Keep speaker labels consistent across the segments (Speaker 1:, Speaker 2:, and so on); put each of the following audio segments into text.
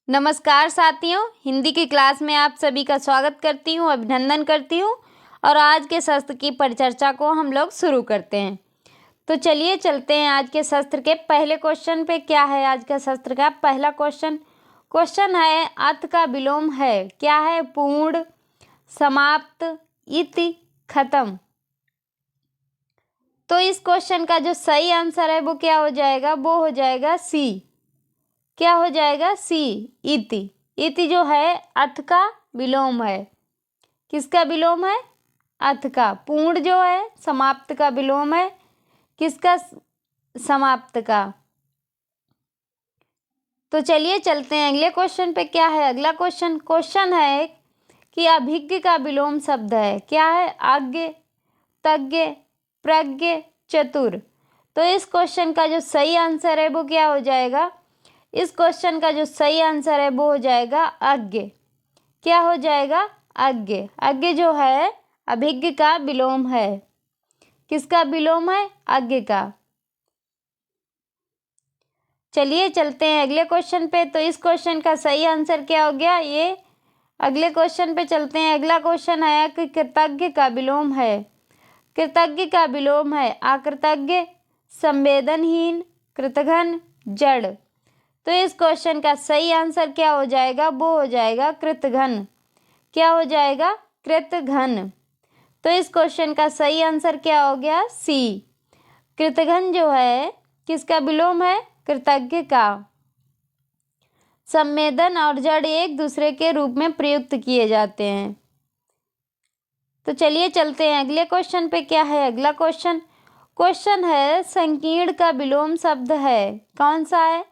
Speaker 1: नमस्कार साथियों, हिंदी की क्लास में आप सभी का स्वागत करती हूँ, अभिनंदन करती हूँ। और आज के शस्त्र की परिचर्चा को हम लोग शुरू करते हैं। तो चलिए चलते हैं आज के शस्त्र के पहले क्वेश्चन पे। क्या है आज का शस्त्र का पहला क्वेश्चन? क्वेश्चन है अथ का विलोम है। क्या है? पूर्ण, समाप्त, इति, खत्म। तो इस क्वेश्चन का जो सही आंसर है वो क्या हो जाएगा? वो हो जाएगा सी। क्या हो जाएगा? सी, इति। इति जो है अथ का विलोम है। किसका विलोम है? अथ का। पूर्ण जो है समाप्त का विलोम है। किसका? समाप्त का। तो चलिए चलते हैं अगले क्वेश्चन पे। क्या है अगला क्वेश्चन? क्वेश्चन है कि अभिज्ञ का विलोम शब्द है। क्या है? आज्ञ, तज्ञ, प्रज्ञ, चतुर। तो इस क्वेश्चन का जो सही आंसर है वो क्या हो जाएगा? इस क्वेश्चन का जो सही आंसर है वो हो जाएगा अज्ञ। क्या हो जाएगा? अज्ञ। अज्ञ जो है अभिज्ञ का विलोम है। किसका विलोम है? अज्ञ का। चलिए चलते हैं अगले क्वेश्चन पे। तो इस क्वेश्चन का सही आंसर क्या हो गया? ये अगले क्वेश्चन पे चलते हैं। अगला क्वेश्चन है कि कृतज्ञ का विलोम है। कृतज्ञ का विलोम है अकृतज्ञ, संवेदनहीन, कृतघ्न, जड़। तो इस क्वेश्चन का सही आंसर क्या हो जाएगा? वो हो जाएगा कृतघ्न। क्या हो जाएगा? कृतघ्न। तो इस क्वेश्चन का सही आंसर क्या हो गया? सी। कृतघ्न जो है किसका विलोम है? कृतज्ञ का। संवेदन और जड़ एक दूसरे के रूप में प्रयुक्त किए जाते हैं। तो चलिए चलते हैं अगले क्वेश्चन पे। क्या है अगला क्वेश्चन? क्वेश्चन है संकीर्ण का विलोम शब्द है। कौन सा है?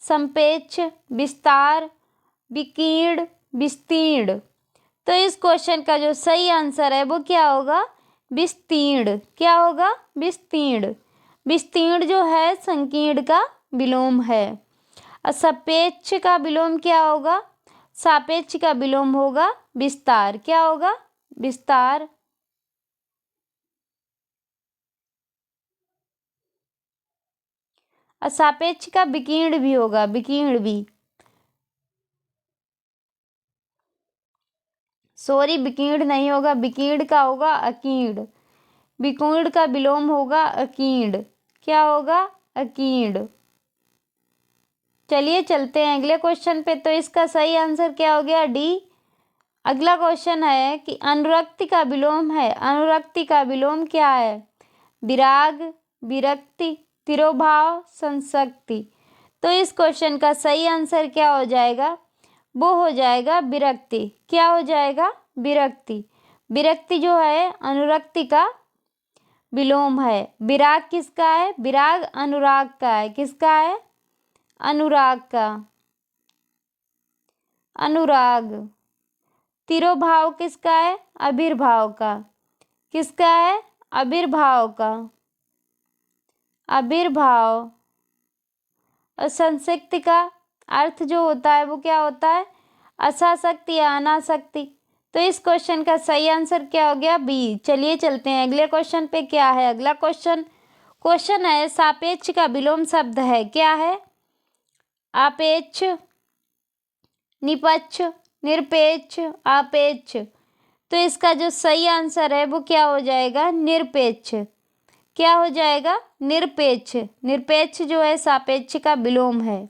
Speaker 1: संपेक्ष, विस्तार, विकीर्ण, विस्तीर्ण। तो इस क्वेश्चन का जो सही आंसर है वो क्या होगा? विस्तीर्ण। क्या होगा? विस्तीर्ण। विस्तीर्ण जो है संकीर्ण का विलोम है। और सापेक्ष का विलोम क्या होगा? सापेक्ष का विलोम होगा विस्तार। क्या होगा? विस्तार। और सापेक्ष का विकीर्ण भी होगा, विकीर्ण भी। सॉरी, विकीर्ण नहीं होगा, विकीर्ण का होगा अकीर्ण। विकीर्ण का विलोम होगा अकीर्ण। क्या होगा? अकीर्ण। चलिए चलते हैं अगले क्वेश्चन पे। तो इसका सही आंसर क्या हो गया? डी। अगला क्वेश्चन है कि अनुरक्ति का विलोम है। अनुरक्ति का विलोम क्या है? विराग, विरक्ति, तिरोभाव, संसक्ति। तो इस क्वेश्चन का सही आंसर क्या हो जाएगा? वो हो जाएगा विरक्ति। क्या हो जाएगा? विरक्ति। विरक्ति जो है अनुरक्ति का विलोम है। विराग किसका है? विराग अनुराग का है। किसका है? अनुराग का। अनुराग। तिरोभाव किसका है? आविर्भाव का। किसका है? आविर्भाव का। आविर्भाव। और संसिक्ति का अर्थ जो होता है वो क्या होता है? असाशक्ति या अनासक्ति। तो इस क्वेश्चन का सही आंसर क्या हो गया? बी। चलिए चलते हैं अगले क्वेश्चन पे। क्या है अगला क्वेश्चन? क्वेश्चन है सापेक्ष का विलोम शब्द है। क्या है? आपेक्ष, निपक्ष, निरपेक्ष, आपेक्ष। तो इसका जो सही आंसर है वो क्या हो जाएगा? निरपेक्ष। क्या हो जाएगा? निरपेक्ष। निरपेक्ष जो है सापेक्ष का विलोम है।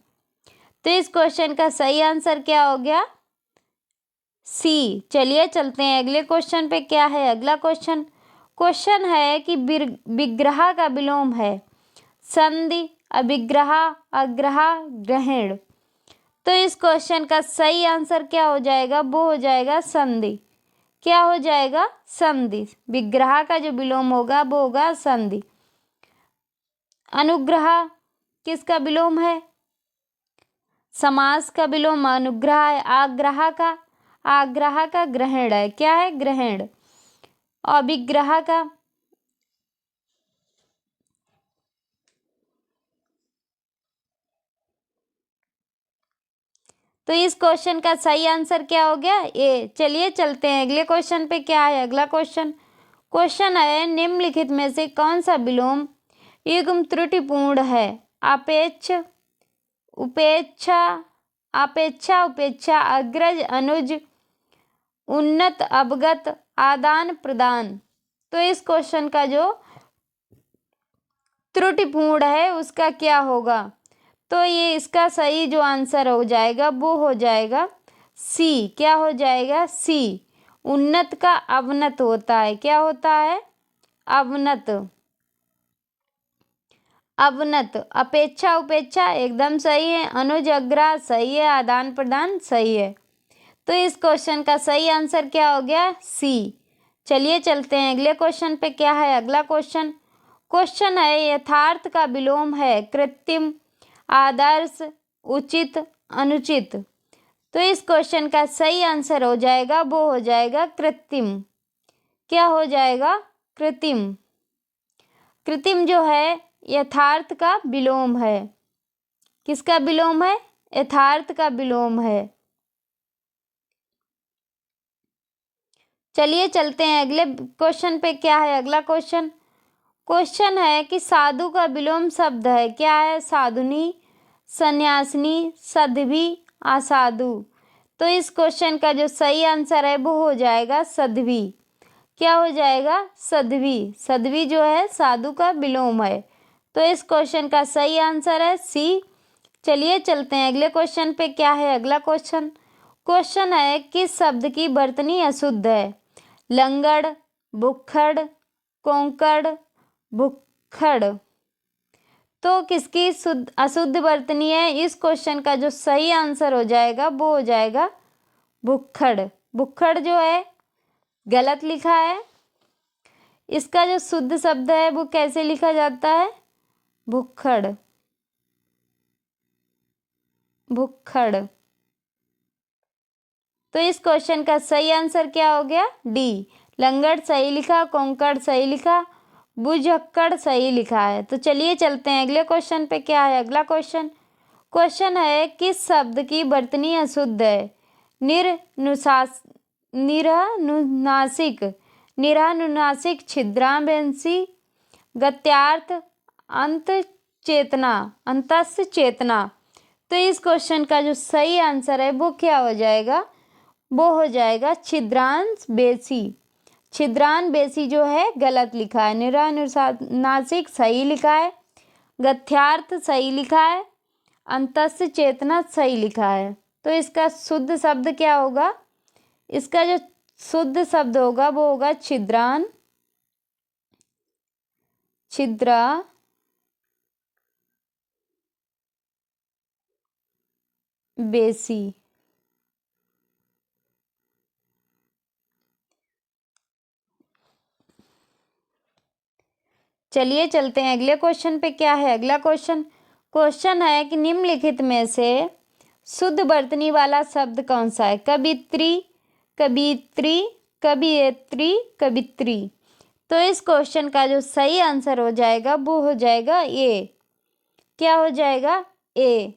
Speaker 1: तो इस क्वेश्चन का सही आंसर क्या हो गया? सी। चलिए चलते हैं अगले क्वेश्चन पे। क्या है अगला क्वेश्चन? क्वेश्चन है कि विग्रह का विलोम है। संधि, अभिग्रह, अग्रह, ग्रहण। तो इस क्वेश्चन का सही आंसर क्या हो जाएगा? वो हो जाएगा संधि। क्या हो जाएगा? संधि। विग्रह का जो विलोम होगा वो होगा संधि। अनुग्रह किसका विलोम है? समास का विलोम अनुग्रह है। आग्रह का, आग्रह का ग्रहण है। क्या है? ग्रहण। अभिग्रह का, तो इस क्वेश्चन का सही आंसर क्या हो गया? ए। चलिए चलते हैं अगले क्वेश्चन पे। क्या है अगला क्वेश्चन? क्वेश्चन है निम्नलिखित में से कौन सा विलोम युग्म त्रुटिपूर्ण है? आपेक्ष, उपेक्षा, अपेक्षा उपेक्षा, अग्रज अनुज, उन्नत अवगत, आदान प्रदान। तो इस क्वेश्चन का जो त्रुटिपूर्ण है उसका क्या होगा? तो ये इसका सही जो आंसर हो जाएगा वो हो जाएगा सी। क्या हो जाएगा? सी। उन्नत का अवनत होता है। क्या होता है? अवनत। अवनत। अपेक्षा उपेक्षा एकदम सही है। अनुज अग्रह सही है। आदान प्रदान सही है। तो इस क्वेश्चन का सही आंसर क्या हो गया? सी। चलिए चलते हैं अगले क्वेश्चन पे। क्या है अगला क्वेश्चन? क्वेश्चन है यथार्थ का विलोम है कृत्रिम, आदर्श, उचित, अनुचित। तो इस क्वेश्चन का सही आंसर हो जाएगा वो हो जाएगा कृत्रिम। क्या हो जाएगा? कृत्रिम। कृत्रिम जो है यथार्थ का विलोम है। किसका विलोम है? यथार्थ का विलोम है। चलिए चलते हैं अगले क्वेश्चन पे। क्या है अगला क्वेश्चन? क्वेश्चन है कि साधु का विलोम शब्द है। क्या है? साधुनी, सन्यासिनी, साध्वी, असाधु। तो इस क्वेश्चन का जो सही आंसर है वो हो जाएगा साध्वी। क्या हो जाएगा? साध्वी। साध्वी जो है साधु का विलोम है। तो इस क्वेश्चन का सही आंसर है सी। चलिए चलते हैं अगले क्वेश्चन पे। क्या है अगला क्वेश्चन? क्वेश्चन है किस शब्द की वर्तनी अशुद्ध है? लंगड़, भुक्खड़, कोंकड़, भुक्खड़। तो किसकी शुद्ध अशुद्ध वर्तनी है? इस क्वेश्चन का जो सही आंसर हो जाएगा वो हो जाएगा भुक्खड़। भुक्खड़ जो है गलत लिखा है। इसका जो शुद्ध शब्द है वो कैसे लिखा जाता है? भुक्खड़। भुक्खड़। तो इस क्वेश्चन का सही आंसर क्या हो गया? डी। लंगड़ सही लिखा, कोंकड़ सही लिखा, बुझक्कड़ सही लिखा है। तो चलिए चलते हैं अगले क्वेश्चन पे। क्या है अगला क्वेश्चन? क्वेश्चन है किस शब्द की वर्तनी अशुद्ध है? निरनुनासिक, निरानुनासिक, छिद्रांशी, गत्यार्थ, अंत चेतना, अंतस चेतना। तो इस क्वेश्चन का जो सही आंसर है वो क्या हो जाएगा? वो हो जाएगा छिद्रांश बेसी। छिद्रान बेसी जो है गलत लिखा है। निरानुनासिक सही लिखा है, गत्यार्थ सही लिखा है, अंतस चेतना सही लिखा है। तो इसका शुद्ध शब्द क्या होगा? इसका जो शुद्ध शब्द होगा वो होगा छिद्रान, छिद्रा बेसी। चलिए चलते हैं अगले क्वेश्चन पे। क्या है अगला क्वेश्चन? क्वेश्चन है कि निम्नलिखित में से शुद्ध वर्तनी वाला शब्द कौन सा है? कवित्री, कवित्री, कवियत्री, कवित्री। तो इस क्वेश्चन का जो सही आंसर हो जाएगा वो हो जाएगा ए। क्या हो जाएगा? ए।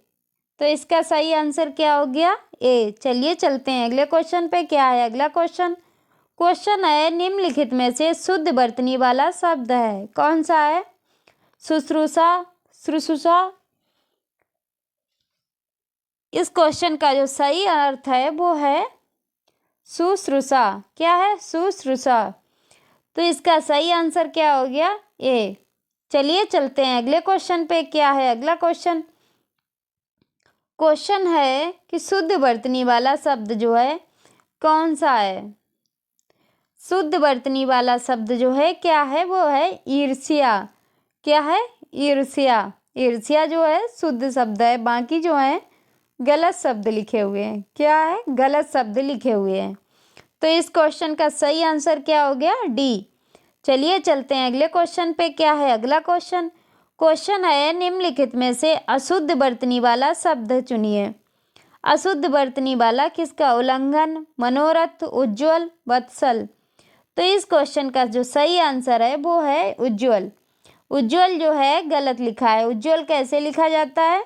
Speaker 1: तो इसका सही आंसर क्या हो गया? ए। चलिए चलते हैं अगले क्वेश्चन पे। क्या है अगला क्वेश्चन? क्वेश्चन है निम्नलिखित में से शुद्ध वर्तनी वाला शब्द है। कौन सा है? शुश्रूषा, शुश्रूषा। इस क्वेश्चन का जो सही अर्थ है वो है शुश्रूषा। क्या है? शुश्रूषा। तो इसका सही आंसर क्या हो गया? ए। चलिए चलते हैं अगले क्वेश्चन पे। क्या है अगला क्वेश्चन? क्वेश्चन है कि शुद्ध वर्तनी वाला शब्द जो है कौन सा है? शुद्ध वर्तनी वाला शब्द जो है क्या है? वो है ईर्ष्या। क्या है? ईर्ष्या। ईर्ष्या जो है शुद्ध शब्द है। बाकी जो है गलत शब्द लिखे हुए हैं। क्या है? गलत शब्द लिखे हुए हैं। तो इस क्वेश्चन का सही आंसर क्या हो गया? डी। चलिए चलते हैं अगले क्वेश्चन पे। क्या है अगला क्वेश्चन? क्वेश्चन है निम्नलिखित में से अशुद्ध वर्तनी वाला शब्द चुनिए। अशुद्ध वर्तनी वाला किसका? उल्लंघन, मनोरथ, उज्ज्वल, वत्सल। तो इस क्वेश्चन का जो सही आंसर है वो है उज्ज्वल। उज्ज्वल जो है गलत लिखा है। उज्ज्वल कैसे लिखा जाता है?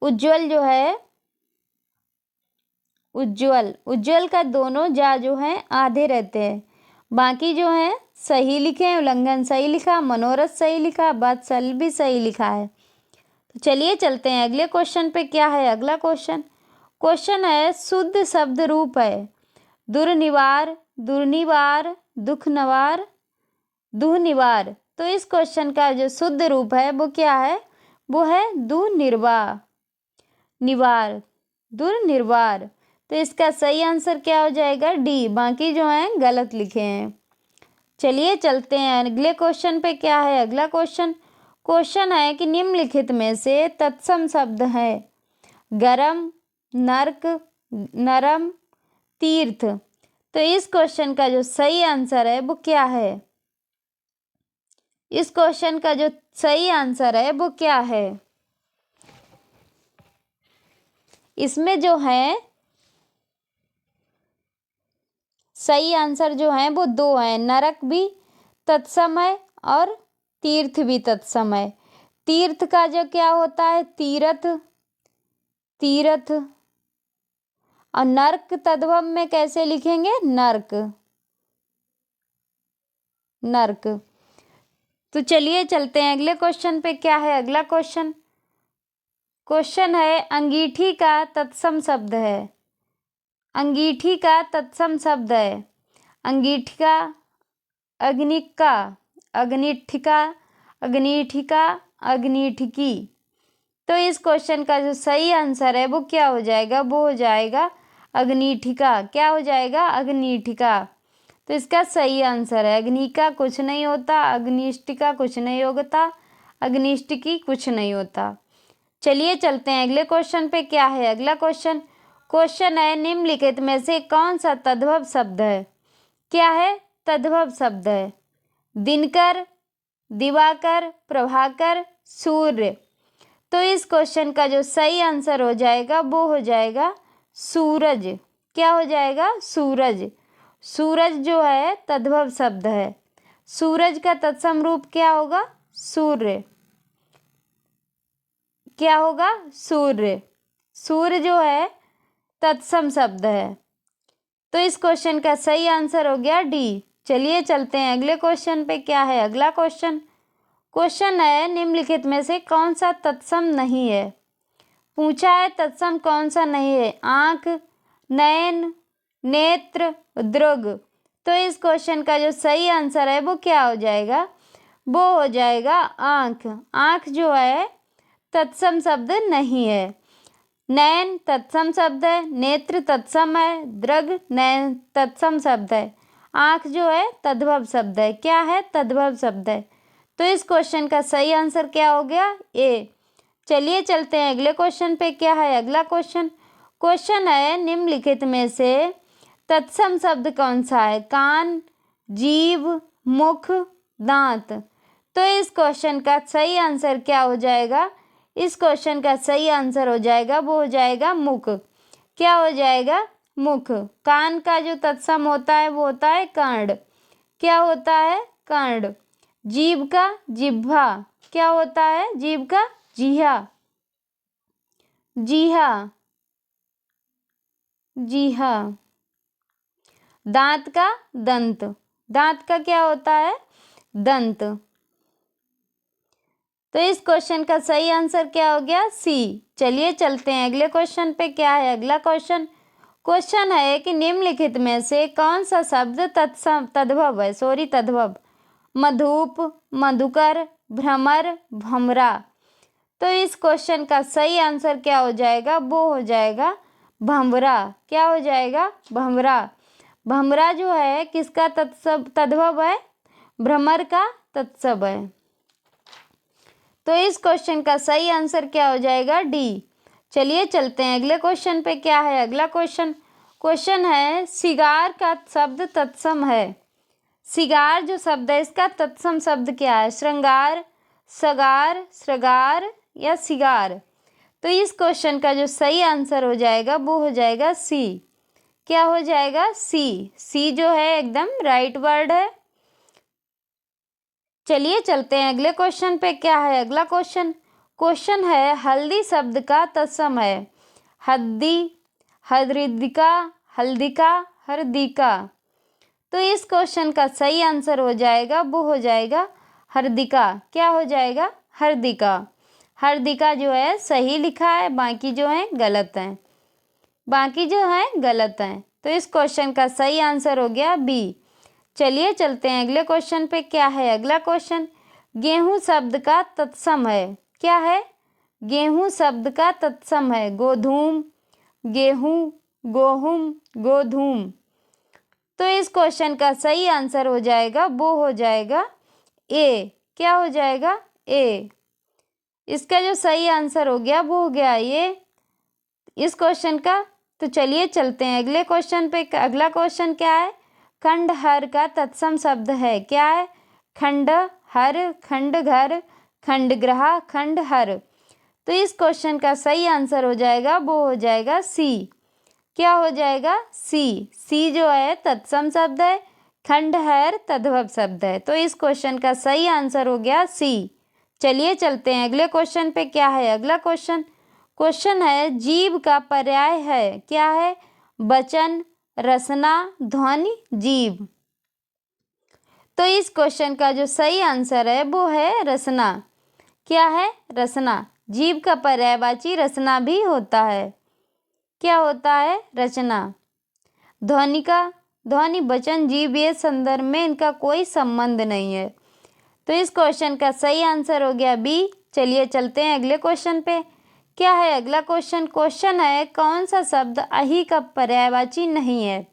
Speaker 1: उज्ज्वल जो है उज्ज्वल, उज्ज्वल का दोनों जा जो है आधे रहते हैं। बाकी जो है सही लिखे हैं। उल्लंघन सही लिखा, मनोरथ सही लिखा, वत्सल भी सही लिखा है। चलिए चलते हैं अगले क्वेश्चन पे। क्या है अगला क्वेश्चन? क्वेश्चन है शुद्ध शब्द रूप है दुर्निवार, दुर्निवार, दुख नवार, दुःनिवार। तो इस क्वेश्चन का जो शुद्ध रूप है वो क्या है? वो है दुर्निवार, निवार, दुर्निवार। तो इसका सही आंसर क्या हो जाएगा? डी। बाकी जो है गलत लिखे हैं। चलिए चलते हैं अगले क्वेश्चन पे। क्या है अगला क्वेश्चन? क्वेश्चन है कि निम्नलिखित में से तत्सम शब्द है गरम, नर्क, नरम, तीर्थ। तो इस क्वेश्चन का जो सही आंसर है वो क्या है? इस क्वेश्चन का जो सही आंसर है वो क्या है? इसमें जो है सही आंसर जो है वो दो है, नरक भी तत्सम है और तीर्थ भी तत्सम है। तीर्थ का जो क्या होता है? तीर्थ, तीर्थ। और नर्क तद्भव में कैसे लिखेंगे? नर्क, नर्क। तो चलिए चलते हैं अगले क्वेश्चन पे। क्या है अगला क्वेश्चन? क्वेश्चन है अंगीठी का तत्सम शब्द है, अंगीठी का तत्सम शब्द है अंगीठिका, अग्निका, अग्निठिका, अग्निठिका, अग्निठिकी। तो इस क्वेश्चन का जो सही आंसर है वो क्या हो जाएगा? वो हो जाएगा अग्निठिका। क्या हो जाएगा? अग्निठिका। तो इसका सही आंसर है अग्निका कुछ नहीं होता, अग्निष्टिका कुछ नहीं होता, अग्निष्टिकी कुछ नहीं होता। चलिए चलते हैं अगले क्वेश्चन पे। क्या है अगला क्वेश्चन? क्वेश्चन है निम्नलिखित में से कौन सा तद्भव शब्द है? क्या है? तद्भव शब्द है दिनकर, दिवाकर, प्रभाकर, सूर्य। तो इस क्वेश्चन का जो सही आंसर हो जाएगा वो हो जाएगा सूरज। क्या हो जाएगा? सूरज। सूरज जो है तद्भव शब्द है। सूरज का तत्सम रूप क्या होगा? सूर्य। क्या होगा? सूर्य। सूर्य जो है तत्सम शब्द है। तो इस क्वेश्चन का सही आंसर हो गया डी। चलिए चलते हैं अगले क्वेश्चन पे। क्या है अगला क्वेश्चन? क्वेश्चन है निम्नलिखित में से कौन सा तत्सम नहीं है? पूछा है तत्सम कौन सा नहीं है? आंख, नयन, नेत्र, दृग। तो इस क्वेश्चन का जो सही आंसर है वो क्या हो जाएगा? वो हो जाएगा आंख। आंख जो है तत्सम शब्द नहीं है। नयन तत्सम शब्द है, नेत्र तत्सम है, दृग नयन तत्सम शब्द है। आंख जो है तद्भव शब्द है। क्या है? तद्भव शब्द है। तो इस क्वेश्चन का सही आंसर क्या हो गया? ए। चलिए चलते हैं अगले क्वेश्चन पे। क्या है अगला क्वेश्चन? क्वेश्चन है निम्नलिखित में से तत्सम शब्द कौन सा है? कान, जीभ, मुख, दांत। तो इस क्वेश्चन का सही आंसर क्या हो जाएगा? इस क्वेश्चन का सही आंसर हो जाएगा वो हो जाएगा मुख। क्या हो जाएगा? मुख। कान का जो तत्सम होता है वो होता है कर्ण। क्या होता है? कर्ण। जीभ का जिह्वा। क्या होता है? जीभ का जीहा, जीहा, जीहा। दांत का दंत। दांत का क्या होता है? दंत। तो इस क्वेश्चन का सही आंसर क्या हो गया? सी। चलिए चलते हैं अगले क्वेश्चन पे। क्या है अगला क्वेश्चन? क्वेश्चन है कि निम्नलिखित में से कौन सा शब्द तद्भव है? तद्भव। मधुप, मधुकर, भ्रमर, भमरा। तो इस क्वेश्चन का सही आंसर क्या हो जाएगा? वो हो जाएगा भमरा। क्या हो जाएगा? भमरा। भमरा जो है किसका तद्भव है? भ्रमर का तत्सम है। तो इस क्वेश्चन का सही आंसर क्या हो जाएगा? डी। चलिए चलते हैं अगले क्वेश्चन पे। क्या है अगला क्वेश्चन? क्वेश्चन है सिगार का शब्द तत्सम है। सिगार जो शब्द है इसका तत्सम शब्द क्या है? श्रृंगार, सगार, श्रृगार या सिगार। तो इस क्वेश्चन का जो सही आंसर हो जाएगा वो हो जाएगा सी। क्या हो जाएगा? सी। सी जो है एकदम राइट वर्ड है। चलिए चलते हैं अगले क्वेश्चन पे। क्या है अगला क्वेश्चन? क्वेश्चन है हल्दी शब्द का तत्सम है हद्दी, हरिदिका, हल्दिका, हरदिका। तो इस क्वेश्चन का सही आंसर हो जाएगा वो हो जाएगा हरदिका। क्या हो जाएगा? हरदिका। हर्दिका जो है सही लिखा है, बाकी जो है गलत हैं, बाकी जो है गलत हैं। तो इस क्वेश्चन का सही आंसर हो गया बी। चलिए चलते हैं अगले क्वेश्चन पे। क्या है अगला क्वेश्चन? गेहूं शब्द का तत्सम है। क्या है? गेहूं शब्द का तत्सम है गोधूम, गेहूं, गोहुम, गोधूम। तो इस क्वेश्चन का सही आंसर हो जाएगा, वो हो जाएगा ए। क्या हो जाएगा? ए। इसका जो सही आंसर हो गया वो हो गया ये इस क्वेश्चन का। तो चलिए चलते हैं अगले क्वेश्चन पे। अगला क्वेश्चन क्या है? खंडहर का तत्सम शब्द है। क्या है? खंडहर, खंडघर, खंडग्रह, खंडहर। तो इस क्वेश्चन का सही आंसर हो जाएगा वो हो जाएगा सी। क्या हो जाएगा? सी। सी जो है तत्सम शब्द है, खंडहर तद्भव शब्द है। तो इस क्वेश्चन का सही आंसर हो गया सी। चलिए चलते हैं अगले क्वेश्चन पे। क्या है अगला क्वेश्चन? क्वेश्चन है जीव का पर्याय है। क्या है? वचन, रसना, ध्वनि, जीव। तो इस क्वेश्चन का जो सही आंसर है वो है रसना। क्या है? रसना। जीव का पर्यायवाची रसना भी होता है। क्या होता है? रचना। ध्वनि का, ध्वनि, वचन, जीव, ये संदर्भ में इनका कोई संबंध नहीं है। तो इस क्वेश्चन का सही आंसर हो गया बी। चलिए चलते हैं अगले क्वेश्चन पे। क्या है अगला क्वेश्चन? क्वेश्चन है कौन सा शब्द अहि का पर्यायवाची नहीं है?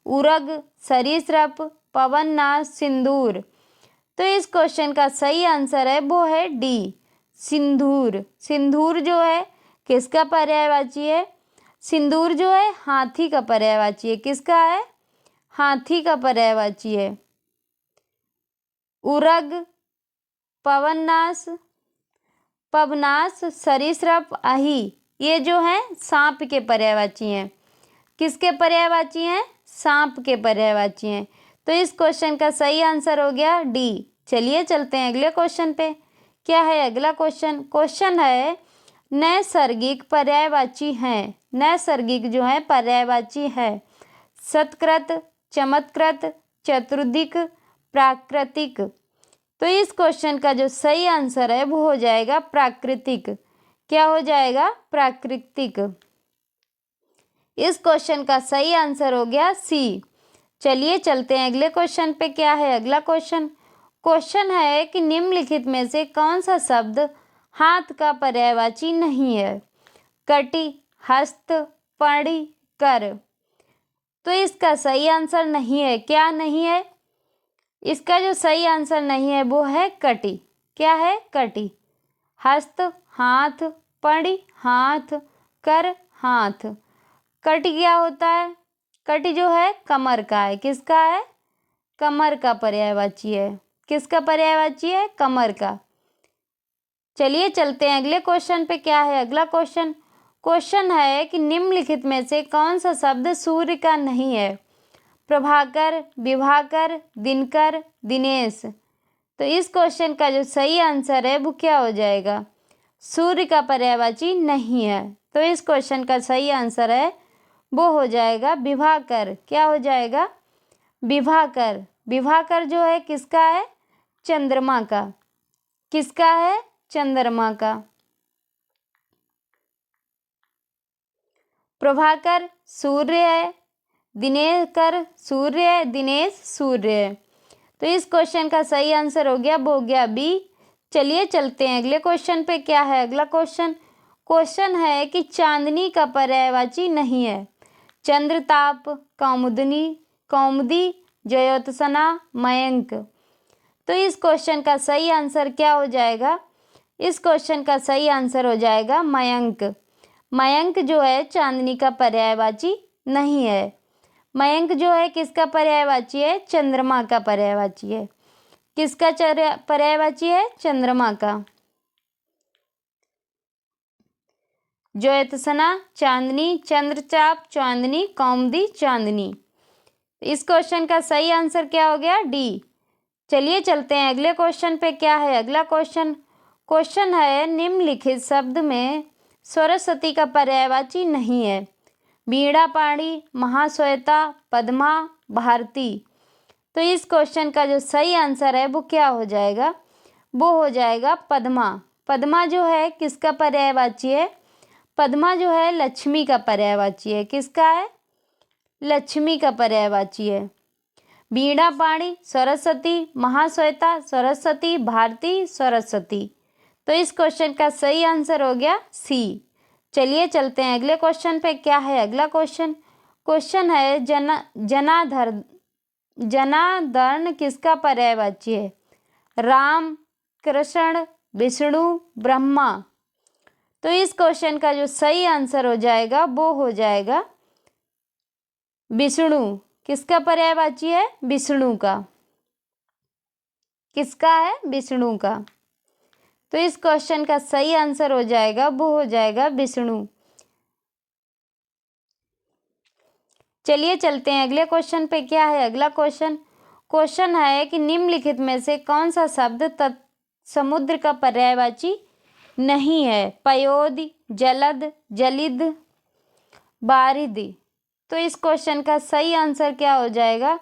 Speaker 1: उरग, सरीसृप, पवननाश, सिंदूर। तो इस क्वेश्चन का सही आंसर है वो है डी, सिंदूर। सिंदूर जो है किसका पर्यायवाची है? सिंदूर जो है हाथी का पर्यायवाची है। किसका है? हाथी का पर्यायवाची है। उरग, पवननाश, पवनाश, सरीसृप, अहि, ये जो हैं सांप के पर्यायवाची हैं। किसके पर्यायवाची हैं? सांप के पर्यायवाची हैं। तो इस क्वेश्चन का सही आंसर हो गया डी। चलिए चलते हैं अगले क्वेश्चन पे। क्या है अगला क्वेश्चन? क्वेश्चन है नैसर्गिक पर्यायवाची हैं। नैसर्गिक जो है पर्यायवाची है सत्कृत, चमत्कृत, चतुर्दिक, प्राकृतिक। तो इस क्वेश्चन का जो सही आंसर है वो हो जाएगा प्राकृतिक। क्या हो जाएगा? प्राकृतिक। इस क्वेश्चन का सही आंसर हो गया सी। चलिए चलते हैं अगले क्वेश्चन पे। क्या है अगला क्वेश्चन? क्वेश्चन है कि निम्नलिखित में से कौन सा शब्द हाथ का पर्यायवाची नहीं है? कटी, हस्त, पड़ी, कर। तो इसका सही आंसर नहीं है। क्या नहीं है? इसका जो सही आंसर नहीं है वो है कटी। क्या है? कटी। हस्त हाथ, पड़ी हाथ, कर हाथ। कटी क्या होता है? कटी जो है कमर का है। किसका है? कमर का पर्यायवाची है। किसका पर्यायवाची है? कमर का। चलिए चलते हैं अगले क्वेश्चन पे। क्या है अगला क्वेश्चन? क्वेश्चन है कि निम्नलिखित में से कौन सा शब्द सूर्य का नहीं है? प्रभाकर, विभाकर, दिनकर, दिनेश। तो इस क्वेश्चन का जो सही आंसर है वो क्या हो जाएगा? सूर्य का पर्यायवाची नहीं है। तो इस क्वेश्चन का सही आंसर है वो हो जाएगा विभाकर। क्या हो जाएगा? विभाकर। विभाकर जो है किसका है? चंद्रमा का। किसका है? चंद्रमा का। प्रभाकर सूर्य है, दिनेकर सूर्य है, दिनेश सूर्य है। तो इस क्वेश्चन का सही आंसर हो गया वो हो गया बी। चलिए चलते हैं अगले क्वेश्चन पे। क्या है अगला क्वेश्चन? क्वेश्चन है कि चांदनी का पर्यायवाची नहीं है। चंद्रताप, कौमुदनी, कौमुदी, ज्योत्सना, मयंक। तो इस क्वेश्चन का सही आंसर क्या हो जाएगा? इस क्वेश्चन का सही आंसर हो जाएगा मयंक। मयंक जो है चांदनी का पर्यायवाची नहीं है। मयंक जो है किसका पर्यायवाची है? चंद्रमा का पर्यायवाची है। किसका पर्यायवाची है? चंद्रमा का। ज्योत्सना चांदनी, चंद्रचाप चांदनी, कौमुदी चांदनी। इस क्वेश्चन का सही आंसर क्या हो गया? डी। चलिए चलते हैं अगले क्वेश्चन पे। क्या है अगला क्वेश्चन? क्वेश्चन है निम्नलिखित शब्द में सरस्वती का पर्यायवाची नहीं है। वीणा पाणी, महाश्वेता, पद्मा, भारती। तो इस क्वेश्चन का जो सही आंसर है वो क्या हो जाएगा? वो हो जाएगा पद्मा। पद्मा जो है किसका पर्यायवाची है? पद्मा जो है लक्ष्मी का पर्यायवाची है। किसका है? लक्ष्मी का पर्यायवाची है। वीणा पाणी सरस्वती, महाश्वेता सरस्वती, भारती सरस्वती। तो इस क्वेश्चन का सही आंसर हो गया सी। चलिए चलते हैं अगले क्वेश्चन पे। क्या है अगला क्वेश्चन? क्वेश्चन है जनार्दन किसका पर्यायवाची है? राम, कृष्ण, विष्णु, ब्रह्मा। तो इस क्वेश्चन का जो सही आंसर हो जाएगा वो हो जाएगा विष्णु। किसका पर्यायवाची है? विष्णु का। किसका है? विष्णु का। तो इस क्वेश्चन का सही आंसर हो जाएगा वो हो जाएगा विष्णु। चलिए चलते हैं अगले क्वेश्चन पे। क्या है अगला क्वेश्चन? क्वेश्चन है कि निम्नलिखित में से कौन सा शब्द समुद्र का पर्यायवाची नहीं है? पयोदि, जलद, जलिद, बारिदि। तो इस क्वेश्चन का सही आंसर क्या हो जाएगा?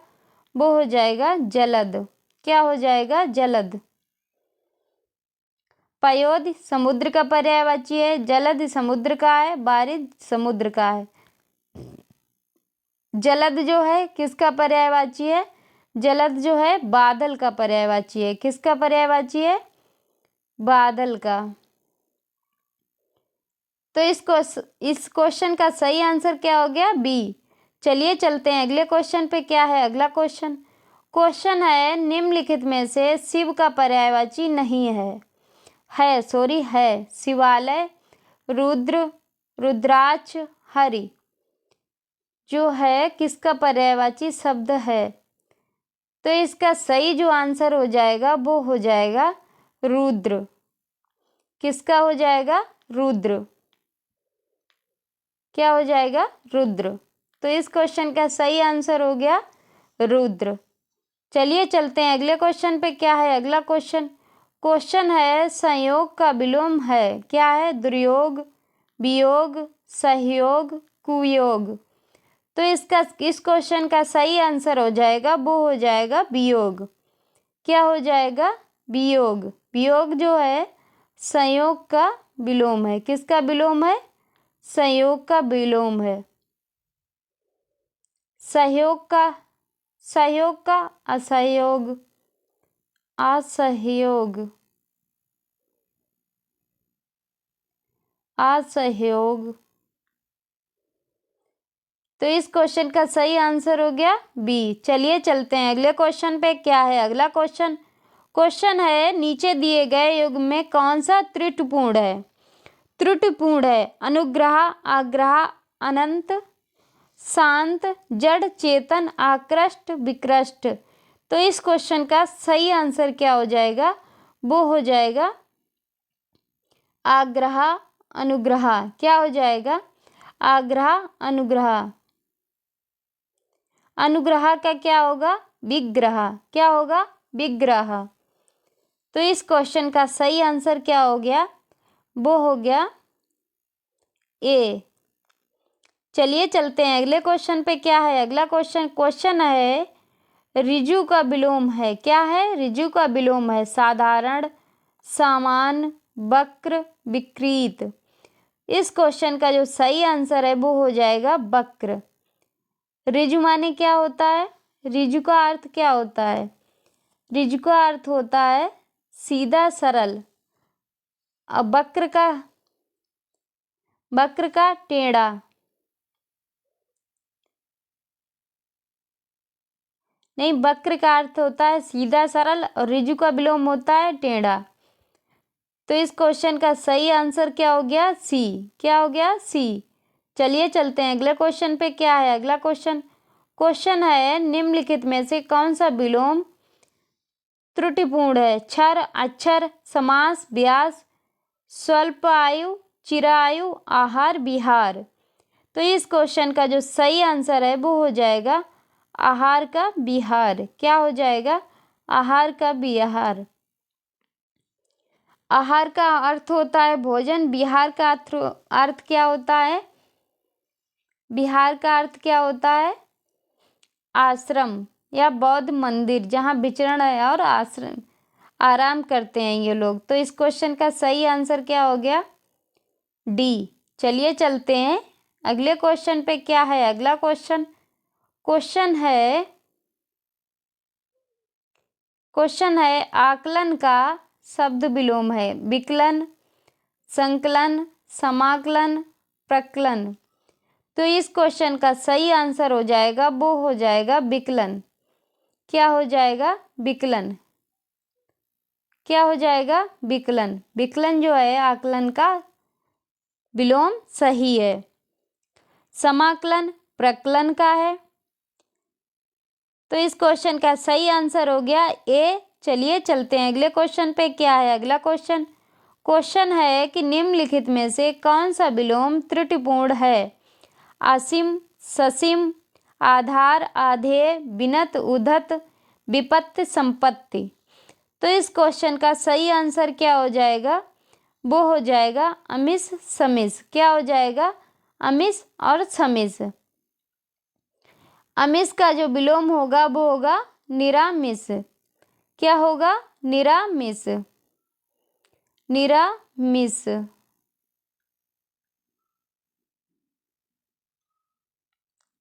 Speaker 1: वो हो जाएगा जलद। क्या हो जाएगा? जलद। पयोदि समुद्र का पर्यायवाची है, जलद समुद्र का है, बारिद समुद्र का है। जलद जो है किसका पर्यायवाची है? जलद जो है बादल का पर्यायवाची है। किसका पर्यायवाची है? बादल का। तो इस क्वेश्चन का सही आंसर क्या हो गया? बी। चलिए चलते हैं अगले क्वेश्चन पे। क्या है अगला क्वेश्चन? क्वेश्चन है निम्नलिखित में से शिव का पर्यायवाची नहीं है? है शिवालय, रुद्र, रुद्राक्ष, हरि। जो है किसका पर्यायवाची शब्द है? तो इसका सही जो आंसर हो जाएगा वो हो जाएगा रुद्र। किसका हो जाएगा? रुद्र। क्या हो जाएगा? रुद्र। तो इस क्वेश्चन का सही आंसर हो गया रुद्र। चलिए चलते हैं अगले क्वेश्चन पे। क्या है अगला क्वेश्चन? क्वेश्चन है संयोग का विलोम है। क्या है? दुर्योग, वियोग, सहयोग, कुयोग। तो इस क्वेश्चन का सही आंसर हो जाएगा वो हो जाएगा वियोग। क्या हो जाएगा? वियोग। वियोग जो है संयोग का विलोम है। किसका विलोम है? संयोग का विलोम है। सहयोग का असहयोग, असहयोग। तो इस क्वेश्चन का सही आंसर हो गया बी। चलिए चलते हैं अगले क्वेश्चन पे। क्या है अगला क्वेश्चन? क्वेश्चन है नीचे दिए गए युग में कौन सा त्रुटिपूर्ण है? त्रुटिपूर्ण है अनुग्रह, आग्रह, अनंत, शांत, जड़, चेतन, आकृष्ट, विकृष्ट। तो इस क्वेश्चन का सही आंसर क्या हो जाएगा? वो हो जाएगा आग्रह, अनुग्रह। क्या हो जाएगा? आग्रह, अनुग्रह। अनुग्रह का क्या होगा? विग्रह। क्या होगा? विग्रह। तो इस क्वेश्चन का सही आंसर क्या हो गया? वो हो गया ए। चलिए चलते हैं अगले क्वेश्चन पे। क्या है अगला क्वेश्चन? क्वेश्चन है ऋजु का विलोम है। क्या है? ऋजु का विलोम है साधारण, समान, वक्र, विकृत। इस क्वेश्चन का जो सही आंसर है वो हो जाएगा वक्र। ऋजु माने क्या होता है? ऋजु का अर्थ क्या होता है? ऋजु का अर्थ होता है सीधा, सरल। अब वक्र का टेढ़ा। नहीं, वक्र का अर्थ होता है सीधा, सरल और ऋजु का विलोम होता है टेढ़ा। तो इस क्वेश्चन का सही आंसर क्या हो गया? सी। क्या हो गया? सी। चलिए चलते हैं अगले क्वेश्चन पे। क्या है अगला क्वेश्चन? क्वेश्चन है निम्नलिखित में से कौन सा विलोम त्रुटिपूर्ण है? क्षर, अक्षर, समास, व्यास, स्वल्प आयु, चिरायु, आहार, विहार। तो इस क्वेश्चन का जो सही आंसर है वो हो जाएगा आहार का विहार। क्या हो जाएगा? आहार का विहार। आहार का अर्थ होता है भोजन। विहार का अर्थ क्या होता है? विहार का अर्थ क्या होता है? आश्रम या बौद्ध मंदिर जहाँ विचरण है और आराम करते हैं ये लोग। तो इस क्वेश्चन का सही आंसर क्या हो गया? डी। चलिए चलते हैं अगले क्वेश्चन पे। क्या है अगला क्वेश्चन? क्वेश्चन है आकलन का शब्द विलोम है। विकलन, संकलन, समाकलन, प्रकलन। तो इस क्वेश्चन का सही आंसर हो जाएगा, वो हो जाएगा विकलन। क्या हो जाएगा? विकलन। क्या हो जाएगा? विकलन। विकलन जो है आकलन का विलोम सही है। समाकलन प्रकलन का है। तो इस क्वेश्चन का सही आंसर हो गया ए। चलिए चलते हैं अगले क्वेश्चन पे। क्या है अगला क्वेश्चन है कि निम्नलिखित में से कौन सा विलोम त्रुटिपूर्ण है? आसिम, ससिम, आधार, आधेय, बिनत, उधत, विपत्ति, संपत्ति। तो इस क्वेश्चन का सही आंसर क्या हो जाएगा? वो हो जाएगा अमिस, समिस। क्या हो जाएगा? अमिस और समिस। अमिस का जो विलोम होगा वो होगा निरामिस। क्या होगा? निरामिस। निरामिस।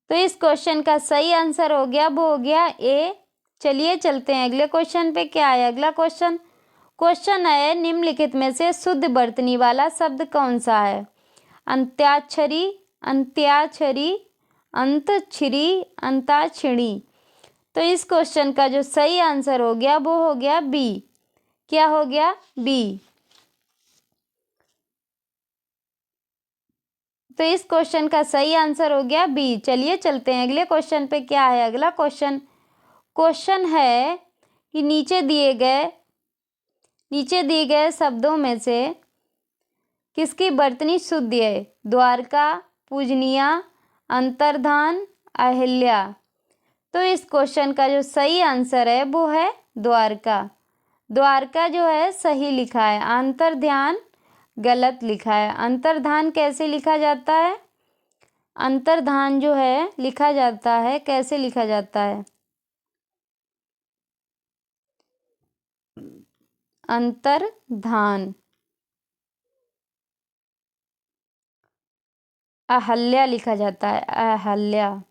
Speaker 1: तो इस क्वेश्चन का सही आंसर हो गया, वो हो गया ए। चलिए चलते हैं अगले क्वेश्चन पे। क्या है अगला क्वेश्चन है निम्नलिखित में से शुद्ध वर्तनी वाला शब्द कौन सा है? अंत्याक्षरी, अंत्याक्षरी, अंतछिरी, अंताक्षिणी। तो इस क्वेश्चन का जो सही आंसर हो गया वो हो गया बी। क्या हो गया? बी। तो इस क्वेश्चन का सही आंसर हो गया बी। चलिए चलते हैं अगले क्वेश्चन पे। क्या है अगला क्वेश्चन है कि नीचे दिए गए शब्दों में से किसकी वर्तनी शुद्ध है? द्वारका, पूजनिया, अंतर्धान, अहिल्या। तो इस क्वेश्चन का जो सही आंसर है वो है द्वारका। द्वारका जो है सही लिखा है, अंतर्ध्यान गलत लिखा है। अंतर्धान कैसे लिखा जाता है? अंतर्धान जो है लिखा जाता है, कैसे लिखा जाता है? अंतर्धान अहल्या लिखा जाता है, अहल्या।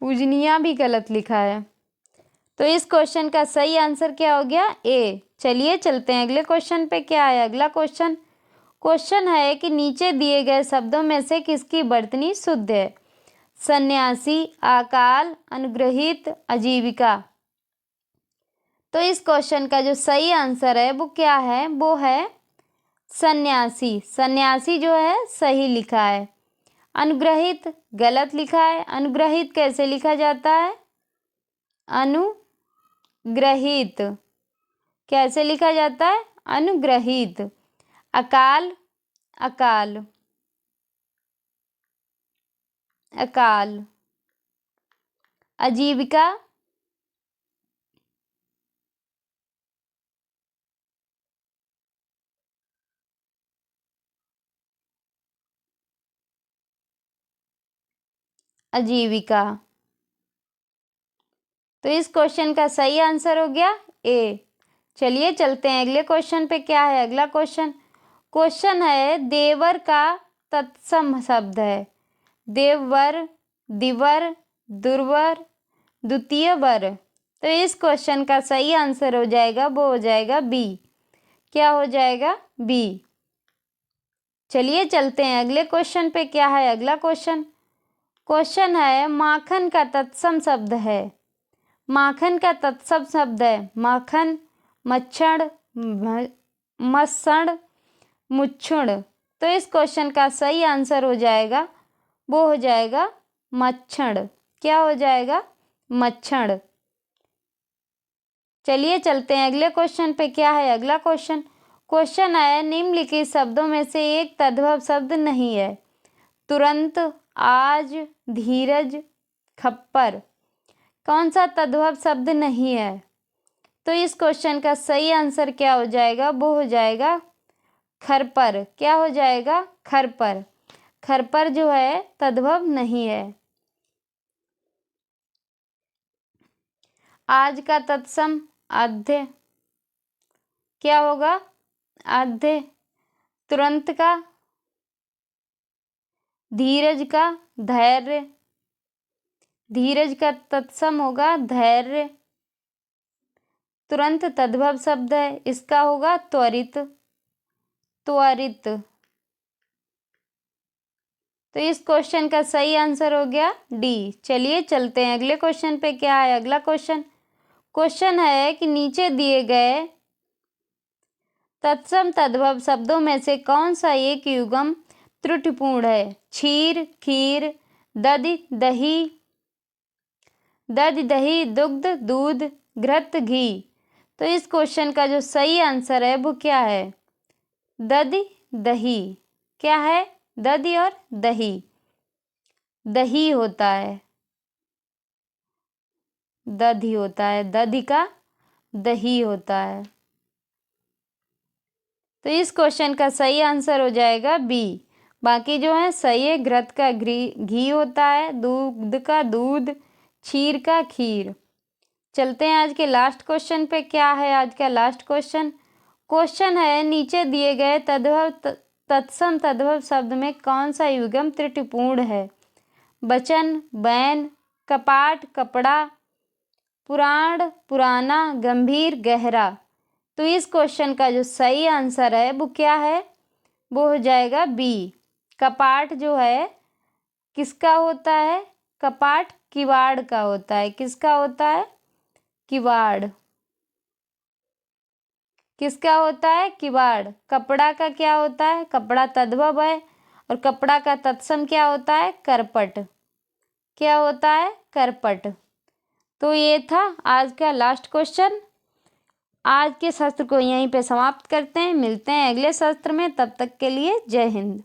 Speaker 1: पूजनिया भी गलत लिखा है। तो इस क्वेश्चन का सही आंसर क्या हो गया? ए। चलिए चलते हैं अगले क्वेश्चन पे। क्या है अगला क्वेश्चन है कि नीचे दिए गए शब्दों में से किसकी वर्तनी शुद्ध है? सन्यासी, अकाल, अनुग्रहित, आजीविका। तो इस क्वेश्चन का जो सही आंसर है वो क्या है? वो है सन्यासी। सन्यासी जो है सही लिखा है। अनुग्रहित गलत लिखा है। अनुग्रहित कैसे लिखा जाता है? अनुग्रहित कैसे लिखा जाता है? अनुग्रहित। अकाल, अकाल, अकाल। आजीविका, आजीविका। तो इस क्वेश्चन का सही आंसर हो गया ए। चलिए चलते हैं अगले क्वेश्चन पे। क्या है अगला क्वेश्चन है देवर का तत्सम शब्द है। देववर, दिवर, दुर्वर, द्वितीय वर। तो इस क्वेश्चन का सही आंसर हो जाएगा, वो हो जाएगा बी। क्या हो जाएगा? बी। चलिए चलते हैं अगले क्वेश्चन पे। क्या है अगला क्वेश्चन है माखन का तत्सम शब्द है। माखन का तत्सम शब्द है माखन, मच्छर, मसण, मुच्छुण। तो इस क्वेश्चन का सही आंसर हो जाएगा, वो हो जाएगा मच्छर। क्या हो जाएगा? मच्छर। चलिए चलते हैं अगले क्वेश्चन पे। क्या है अगला क्वेश्चन है निम्नलिखित शब्दों में से एक तद्भव शब्द नहीं है। तुरंत, आज, धीरज, खप्पर। कौन सा तद्भव शब्द नहीं है? तो इस क्वेश्चन का सही आंसर क्या हो जाएगा? वो हो जाएगा खरपर। क्या हो जाएगा? खरपर। खरपर जो है तद्भव नहीं है। आज का तत्सम आद्य क्या होगा? आद्य। तुरंत का, धीरज का धैर्य, धीरज का तत्सम होगा धैर्य। तुरंत तद्भव शब्द है, इसका होगा त्वरित, त्वरित। तो इस क्वेश्चन का सही आंसर हो गया डी। चलिए चलते हैं अगले क्वेश्चन पे। क्या है अगला क्वेश्चन? क्वेश्चन है कि नीचे दिए गए तत्सम तद्भव शब्दों में से कौन सा एक युग्म त्रुटिपूर्ण है? क्षीर, खीर, दधि, दही, दधि, दही, दुग्ध, दूध, घृत, घी। तो इस क्वेश्चन का जो सही आंसर है वो क्या है? दधि, दही। क्या है? दधि और दही, दही होता है, दधि होता है, दधि का दही होता है। तो इस क्वेश्चन का सही आंसर हो जाएगा बी। बाकी जो है सही है, घृत का घी होता है, दूध का दूध, क्षीर का खीर। चलते हैं आज के लास्ट क्वेश्चन पे। क्या है आज का लास्ट क्वेश्चन? क्वेश्चन है नीचे दिए गए तत्सम तद्भव शब्द में कौन सा युग्म त्रुटिपूर्ण है? वचन, बैन, कपाट, कपड़ा, पुराण, पुराना, गंभीर, गहरा। तो इस क्वेश्चन का जो सही आंसर है वो क्या है? वो हो जाएगा बी। कपाट जो है किसका होता है? कपाट किवाड़ का होता है। किसका होता है? किवाड़। किसका होता है? किवाड़। कपड़ा का क्या होता है? कपड़ा तद्भव है। और कपड़ा का तत्सम क्या होता है? करपट। क्या होता है? करपट। तो ये था आज का लास्ट क्वेश्चन। आज के सत्र को यहीं पे समाप्त करते हैं। मिलते हैं अगले सत्र में, तब तक के लिए जय हिंद।